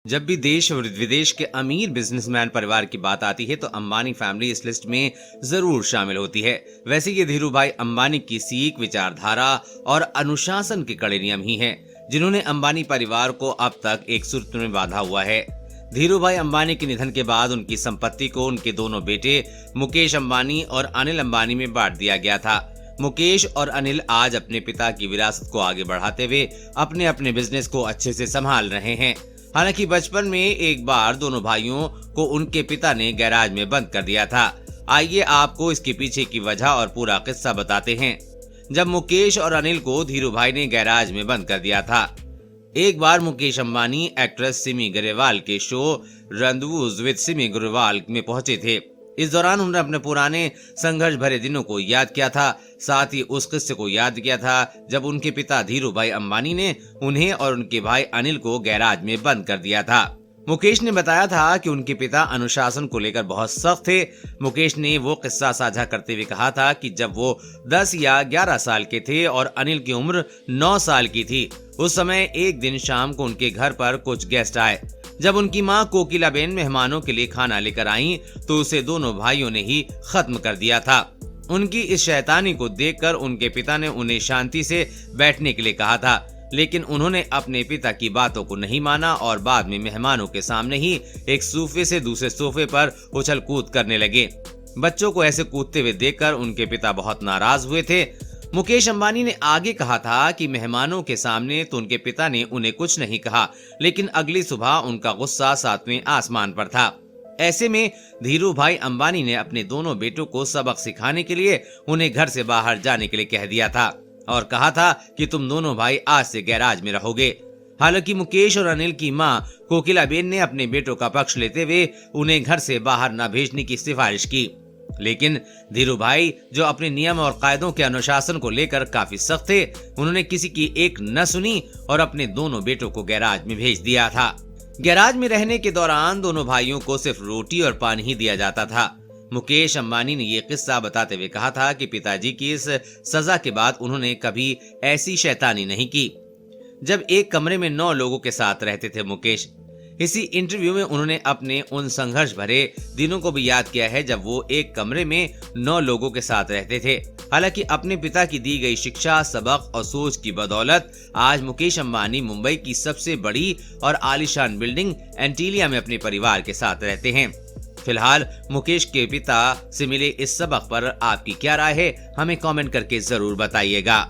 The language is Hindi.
जब भी देश और विदेश के अमीर बिजनेसमैन परिवार की बात आती है तो अंबानी फैमिली इस लिस्ट में जरूर शामिल होती है। वैसे ये धीरू भाई अंबानी की सीख, विचारधारा और अनुशासन के कड़े नियम ही हैं, जिन्होंने अंबानी परिवार को अब तक एक सूत्र में बांधा हुआ है। धीरू भाई अंबानी के निधन के बाद उनकी संपत्ति को उनके दोनों बेटे मुकेश अंबानी और अनिल अंबानी में बांट दिया गया था। मुकेश और अनिल आज अपने पिता की विरासत को आगे बढ़ाते हुए अपने अपने बिजनेस को अच्छे से संभाल रहे हैं। हालांकि बचपन में एक बार दोनों भाइयों को उनके पिता ने गैराज में बंद कर दिया था। आइए आपको इसके पीछे की वजह और पूरा किस्सा बताते हैं। जब मुकेश और अनिल को धीरू भाई ने गैराज में बंद कर दिया था। एक बार मुकेश अंबानी एक्ट्रेस सिमी ग्रेवाल के शो रंडवूज विद सिमी ग्रेवाल में पहुंचे थे। इस दौरान उन्होंने अपने पुराने संघर्ष भरे दिनों को याद किया था, साथ ही उस किस्से को याद किया था जब उनके पिता धीरू भाई अंबानी ने उन्हें और उनके भाई अनिल को गैराज में बंद कर दिया था। मुकेश ने बताया था कि उनके पिता अनुशासन को लेकर बहुत सख्त थे। मुकेश ने वो किस्सा साझा करते हुए कहा था कि जब वो 10 या 11 साल के थे और अनिल की उम्र 9 साल की थी, उस समय एक दिन शाम को उनके घर पर कुछ गेस्ट आए। जब उनकी मां कोकिलाबेन मेहमानों के लिए खाना लेकर आईं, तो उसे दोनों भाइयों ने ही खत्म कर दिया था। उनकी इस शैतानी को देखकर उनके पिता ने उन्हें शांति से बैठने के लिए कहा था, लेकिन उन्होंने अपने पिता की बातों को नहीं माना और बाद में मेहमानों के सामने ही एक सोफे से दूसरे सोफे पर उछल कूद करने लगे। बच्चों को ऐसे कूदते हुए देखकर उनके पिता बहुत नाराज हुए थे। मुकेश अंबानी ने आगे कहा था कि मेहमानों के सामने तो उनके पिता ने उन्हें कुछ नहीं कहा, लेकिन अगली सुबह उनका गुस्सा 7वें आसमान पर था। ऐसे में धीरू भाई अंबानी ने अपने दोनों बेटों को सबक सिखाने के लिए उन्हें घर से बाहर जाने के लिए कह दिया था और कहा था कि तुम दोनों भाई आज से गैराज में रहोगे। हालांकि मुकेश और अनिल की मां कोकिलाबेन ने अपने बेटों का पक्ष लेते हुए उन्हें घर से बाहर न भेजने की सिफारिश की, लेकिन धीरू भाई जो अपने नियम और कायदों के अनुशासन को लेकर काफी सख्त थे, उन्होंने किसी की एक न सुनी और अपने दोनों बेटों को गैराज में भेज दिया था। गैराज में रहने के दौरान दोनों भाइयों को सिर्फ रोटी और पानी ही दिया जाता था। मुकेश अंबानी ने ये किस्सा बताते हुए कहा था कि पिताजी की इस सजा के बाद उन्होंने कभी ऐसी शैतानी नहीं की। जब एक कमरे में 9 लोगों के साथ रहते थे मुकेश। इसी इंटरव्यू में उन्होंने अपने उन संघर्ष भरे दिनों को भी याद किया है जब वो एक कमरे में 9 लोगों के साथ रहते थे। हालांकि अपने पिता की दी गई शिक्षा, सबक और सोच की बदौलत आज मुकेश अंबानी मुंबई की सबसे बड़ी और आलीशान बिल्डिंग एंटीलिया में अपने परिवार के साथ रहते हैं। फिलहाल मुकेश के पिता से मिले इस सबक पर आपकी क्या राय है, हमें कमेंट करके जरूर बताइएगा।